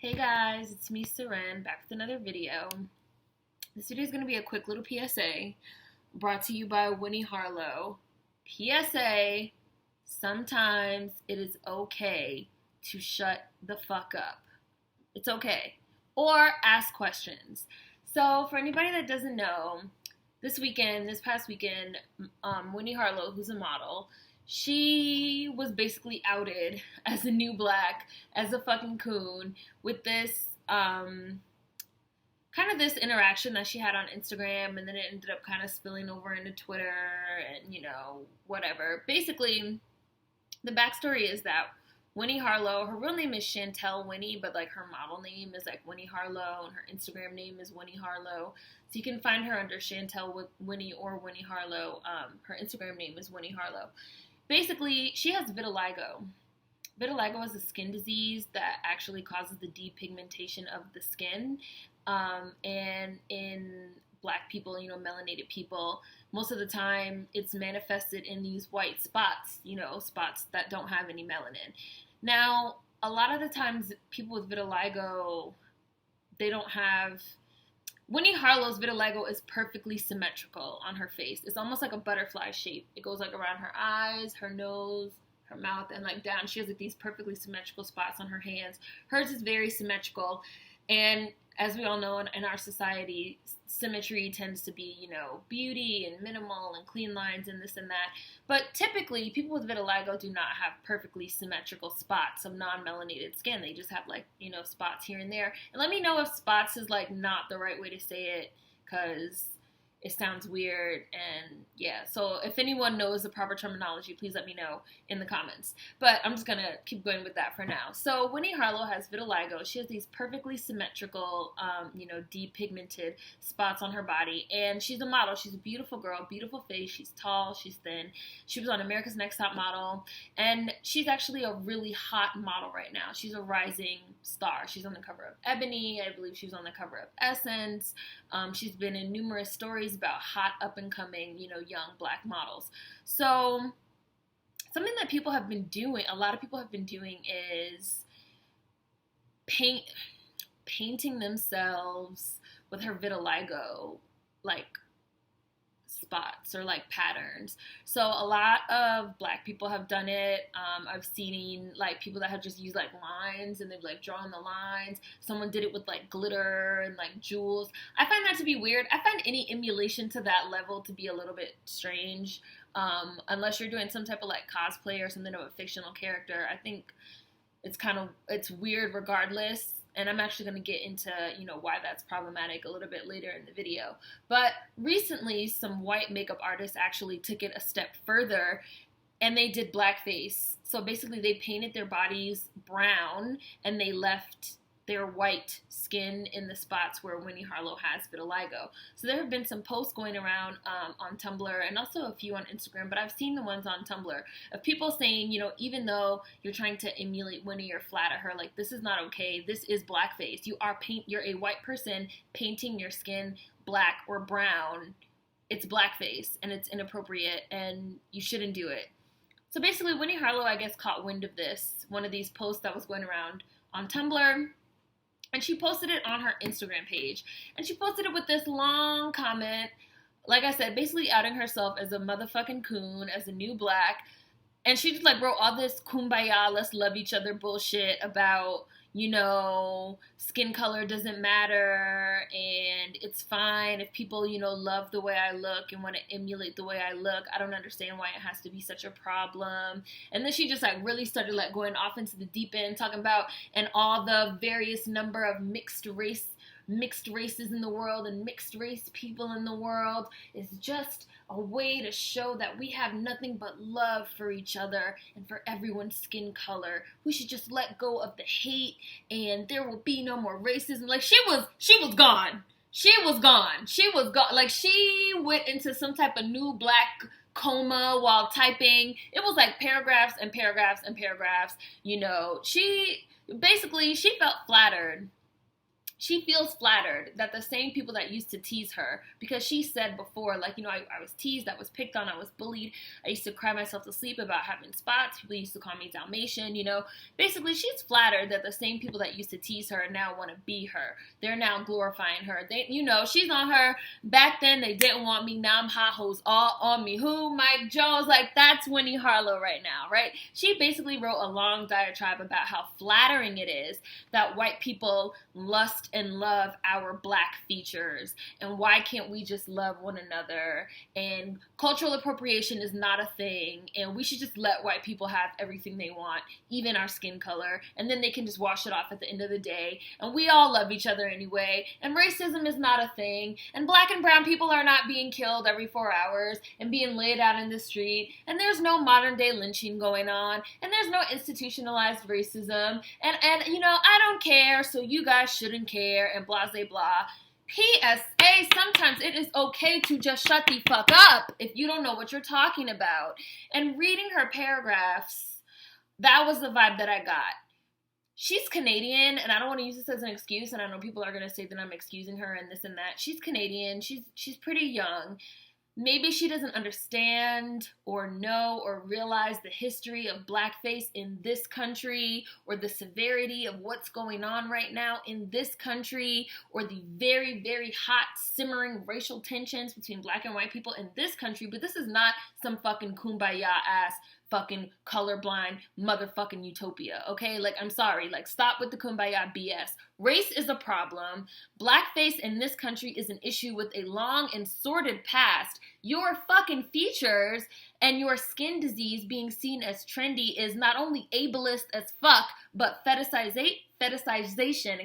Hey guys, it's me, Seren, back with another video. This video is going to be a quick little PSA brought to you by Winnie Harlow. PSA, sometimes it is okay to shut the fuck up. It's okay. Or ask questions. So for anybody that doesn't know, this past weekend, Winnie Harlow, who's a model, she was basically outed as a new black, as a fucking coon, with this kind of this interaction that she had on Instagram, and then it ended up kind of spilling over into Twitter and, whatever. Basically, the backstory is that Winnie Harlow, her real name is Chantelle Winnie, but like her model name is like Winnie Harlow, and her Instagram name is Winnie Harlow. So you can find her under Chantelle Winnie or Winnie Harlow. Her Instagram name is Winnie Harlow. Basically, she has vitiligo. Vitiligo is a skin disease that actually causes the depigmentation of the skin. And in black people, melanated people, most of the time it's manifested in these white spots, spots that don't have any melanin. Now, a lot of the times people with vitiligo, they don't have... Winnie Harlow's vitiligo is perfectly symmetrical on her face. It's almost like a butterfly shape. It goes like around her eyes, her nose, her mouth, and like down. She has like these perfectly symmetrical spots on her hands. Hers is very symmetrical. And as we all know, in our society, symmetry tends to be, beauty and minimal and clean lines and this and that. But typically, people with vitiligo do not have perfectly symmetrical spots of non-melanated skin. They just have, spots here and there. And let me know if spots is, not the right way to say it, because it sounds weird. And, yeah, so if anyone knows the proper terminology, please let me know in the comments. But I'm just going to keep going with that for now. So Winnie Harlow has vitiligo. She has these perfectly symmetrical, depigmented spots on her body. And she's a model. She's a beautiful girl, beautiful face. She's tall. She's thin. She was on America's Next Top Model. And she's actually a really hot model right now. She's a rising star. She's on the cover of Ebony. I believe she was on the cover of Essence. She's been in numerous stories about hot up-and-coming, young black models. So something that people have been doing, a lot of people have been doing, is painting themselves with her vitiligo, spots or patterns. So a lot of black people have done it. I've seen people that have just used lines, and they've drawn the lines. Someone did it with glitter and jewels. I find that to be weird. I find any emulation to that level to be a little bit strange, unless you're doing some type of cosplay or something of a fictional character. I think it's weird regardless. And I'm actually going to get into, why that's problematic a little bit later in the video. But recently, some white makeup artists actually took it a step further, and they did blackface. So basically, they painted their bodies brown, and they left their white skin in the spots where Winnie Harlow has vitiligo. So there have been some posts going around on Tumblr, and also a few on Instagram, but I've seen the ones on Tumblr of people saying, even though you're trying to emulate Winnie or flatter her, this is not okay. This is blackface. You're a white person painting your skin black or brown. It's blackface, and it's inappropriate, and you shouldn't do it. So basically, Winnie Harlow, I guess, caught wind of this, one of these posts that was going around on Tumblr. And she posted it on her Instagram page. And she posted it with this long comment, like I said, basically outing herself as a motherfucking coon, as a new black. And she just wrote all this kumbaya, let's love each other bullshit about, skin color doesn't matter, and it's fine if people, love the way I look and want to emulate the way I look. I don't understand why it has to be such a problem. And then she just really started going off into the deep end, talking about and all the various number of mixed races in the world and mixed race people in the world is just a way to show that we have nothing but love for each other and for everyone's skin color. We should just let go of the hate, and there will be no more racism. She was gone. She was gone. She went into some type of new black coma while typing. It was paragraphs and paragraphs and paragraphs. She felt flattered. she feels flattered that the same people that used to tease her, because she said before, like, you know, I was teased, I was picked on, I was bullied, I used to cry myself to sleep about having spots, people used to call me Dalmatian, you know. Basically, she's flattered that the same people that used to tease her now want to be her. They're now glorifying her. They, you know, she's on her, back then they didn't want me, now I'm hot hoes all on me. Who? Mike Jones? Like, that's Winnie Harlow right now, right? She basically wrote a long diatribe about how flattering it is that white people lust and love our black features, and why can't we just love one another, and cultural appropriation is not a thing, and we should just let white people have everything they want, even our skin color, and then they can just wash it off at the end of the day, and we all love each other anyway, and racism is not a thing, and black and brown people are not being killed every 4 hours and being laid out in the street, and there's no modern day lynching going on, and there's no institutionalized racism, and you know, I don't care, so you guys shouldn't care, and blah, blah, blah. PSA, sometimes it is okay to just shut the fuck up if you don't know what you're talking about. And reading her paragraphs, that was the vibe that I got. She's Canadian, and I don't want to use this as an excuse, and I know people are going to say that I'm excusing her and this and that. She's Canadian. She's pretty young. Maybe she doesn't understand or know or realize the history of blackface in this country, or the severity of what's going on right now in this country, or the very, very hot, simmering racial tensions between black and white people in this country. But this is not some fucking kumbaya ass fucking colorblind motherfucking utopia, okay? Like, I'm sorry, like, stop with the kumbaya BS. Race is a problem. Blackface in this country is an issue with a long and sordid past. Your fucking features and your skin disease being seen as trendy is not only ableist as fuck, but fetishization,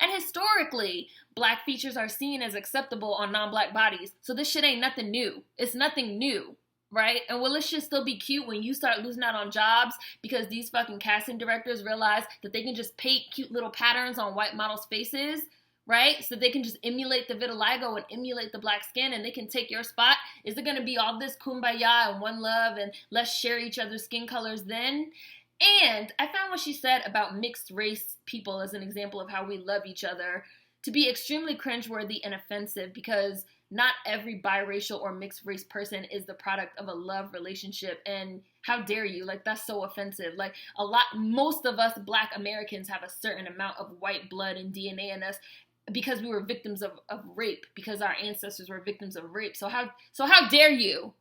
and historically, black features are seen as acceptable on non-black bodies, so this shit ain't nothing new. It's nothing new. Right? And will it should still be cute when you start losing out on jobs because these fucking casting directors realize that they can just paint cute little patterns on white models' faces, right? So they can just emulate the vitiligo and emulate the black skin, and they can take your spot? Is it going to be all this kumbaya and one love and let's share each other's skin colors then? And I found what she said about mixed race people as an example of how we love each other to be extremely cringeworthy and offensive, because not every biracial or mixed race person is the product of a love relationship, and how dare you? Like, that's so offensive. Like, most of us black Americans have a certain amount of white blood and DNA in us because we were victims of rape, because our ancestors were victims of rape. So how dare you?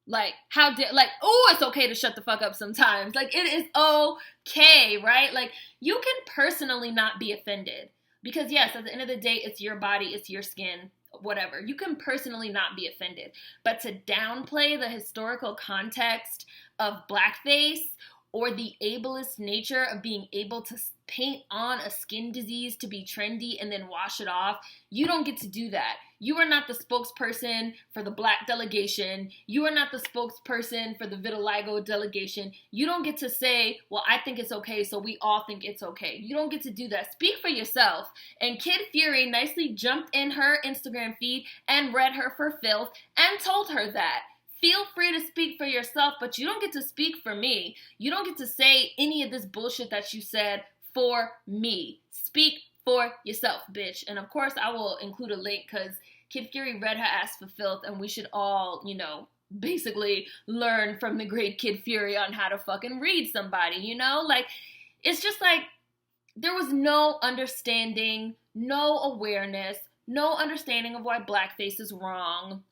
Like, oh, it's okay to shut the fuck up sometimes. Like, it is okay, right? Like, you can personally not be offended, because yes, at the end of the day, it's your body, it's your skin, whatever. You can personally not be offended, but to downplay the historical context of blackface or the ableist nature of being able to paint on a skin disease to be trendy and then wash it off, you don't get to do that. You are not the spokesperson for the black delegation. You are not the spokesperson for the vitiligo delegation. You don't get to say, well, I think it's okay, so we all think it's okay. You don't get to do that. Speak for yourself. And Kid Fury nicely jumped in her Instagram feed and read her for filth and told her that. Feel free to speak for yourself, but you don't get to speak for me. You don't get to say any of this bullshit that you said for me. Speak for yourself, bitch. And of course, I will include a link, because Kid Fury read her ass for filth, and we should all, you know, basically learn from the great Kid Fury on how to fucking read somebody, you know? Like, it's just like, there was no understanding, no awareness, no understanding of why blackface is wrong.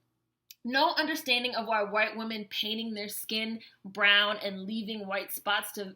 No understanding of why white women painting their skin brown and leaving white spots to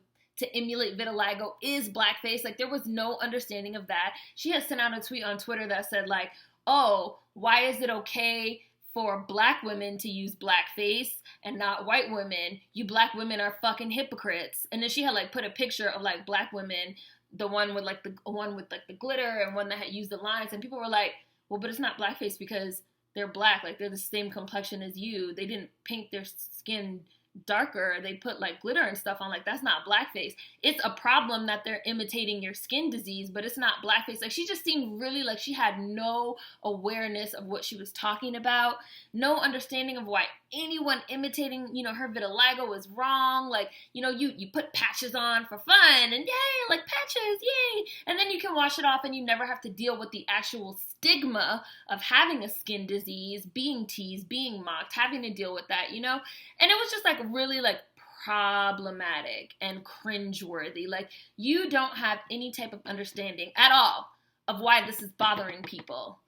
emulate vitiligo is blackface. Like, there was no understanding of that. She had sent out a tweet on Twitter that said, like, oh, why is it okay for black women to use blackface and not white women? You black women are fucking hypocrites. And then she had, like, put a picture of, like, black women, the one with the glitter and one that had used the lines, and people were like, well, but it's not blackface because they're black, like, they're the same complexion as you. They didn't paint their skin darker. They put, like, glitter and stuff on. Like, that's not blackface. It's a problem that they're imitating your skin disease, but it's not blackface. Like, she just seemed really like she had no awareness of what she was talking about, no understanding of why anyone imitating, you know, her vitiligo was wrong. Like, you know, you put patches on for fun, and yay, like, patches, yay, and then you can wash it off and you never have to deal with the actual stigma of having a skin disease, being teased, being mocked, having to deal with that, you know? And it was just like really like problematic and cringeworthy. Like, you don't have any type of understanding at all of why this is bothering people.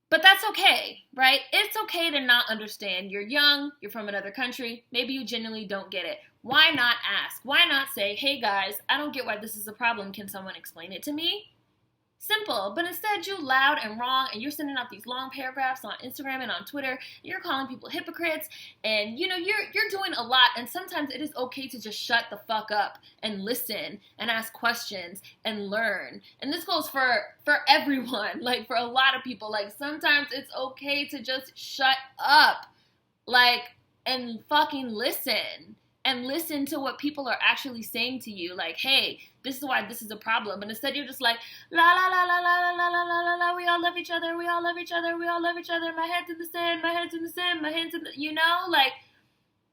But that's okay, right? It's okay to not understand. You're young, you're from another country, maybe you genuinely don't get it. Why not ask? Why not say, hey guys, I don't get why this is a problem. Can someone explain it to me? Simple. But instead, you loud and wrong, and you're sending out these long paragraphs on Instagram and on Twitter, and you're calling people hypocrites, and you know, you're doing a lot, and sometimes it is okay to just shut the fuck up and listen and ask questions and learn. And this goes for everyone, like for a lot of people. Like, sometimes it's okay to just shut up, like, and fucking listen. And listen to what people are actually saying to you. Like, hey, this is why this is a problem. And instead you're just like, la la la la la la la la la la, we all love each other, we all love each other, we all love each other, my head's in the sand, my head's in the sand, my hands in the, you know? Like,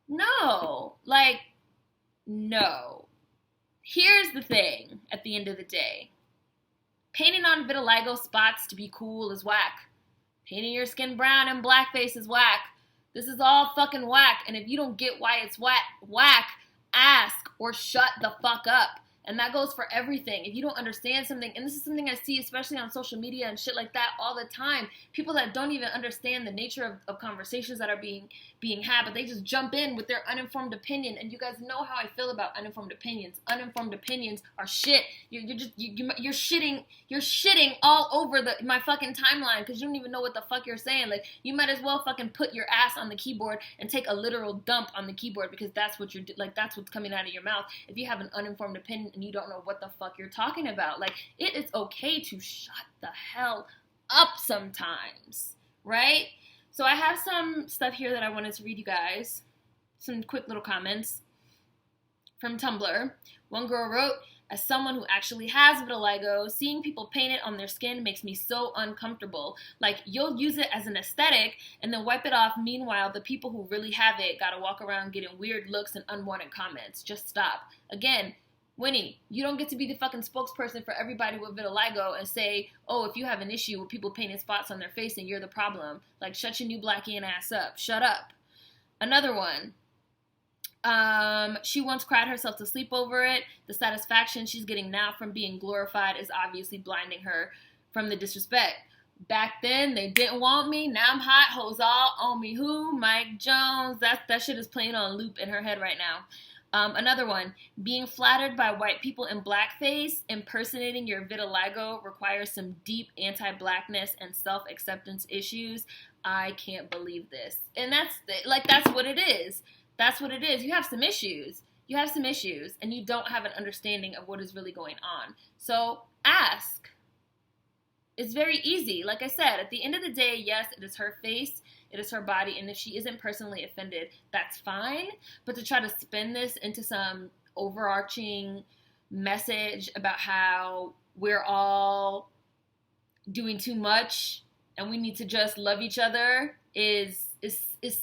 no. Like, no. Here's the thing at the end of the day. Painting on vitiligo spots to be cool is whack. Painting your skin brown and blackface is whack. This is all fucking whack, and if you don't get why it's whack, ask or shut the fuck up. And that goes for everything. If you don't understand something, and this is something I see especially on social media and shit like that all the time, people that don't even understand the nature of conversations that are being had, but they just jump in with their uninformed opinion. And you guys know how I feel about uninformed opinions. Uninformed opinions are shit. You're shitting all over my fucking timeline because you don't even know what the fuck you're saying. Like, you might as well fucking put your ass on the keyboard and take a literal dump on the keyboard, because that's what that's what's coming out of your mouth if you have an uninformed opinion and you don't know what the fuck you're talking about. Like, it is okay to shut the hell up sometimes, right? So I have some stuff here that I wanted to read you guys. Some quick little comments from Tumblr. One girl wrote, as someone who actually has vitiligo, seeing people paint it on their skin makes me so uncomfortable. Like, you'll use it as an aesthetic and then wipe it off. Meanwhile, the people who really have it gotta walk around getting weird looks and unwanted comments. Just stop. Again, Winnie, you don't get to be the fucking spokesperson for everybody with vitiligo and say, oh, if you have an issue with people painting spots on their face and you're the problem. Like, shut your new blackian ass up. Shut up. Another one. She once cried herself to sleep over it. The satisfaction she's getting now from being glorified is obviously blinding her from the disrespect. Back then, they didn't want me. Now I'm hot. Hoes all on me. Who? Mike Jones. That shit is playing on loop in her head right now. Another one, being flattered by white people in blackface, impersonating your vitiligo requires some deep anti-blackness and self-acceptance issues. I can't believe this. And that's what it is. That's what it is. You have some issues. You have some issues, and you don't have an understanding of what is really going on. So ask. It's very easy. Like I said, at the end of the day, yes, it is her face. It is her body, and if she isn't personally offended, that's fine. But to try to spin this into some overarching message about how we're all doing too much and we need to just love each other is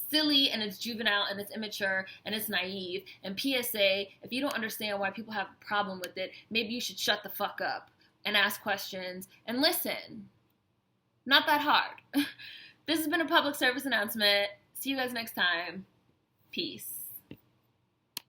silly, and it's juvenile, and it's immature, and it's naive. And PSA, if you don't understand why people have a problem with it, maybe you should shut the fuck up and ask questions and listen. Not that hard. This has been a public service announcement. See you guys next time. Peace.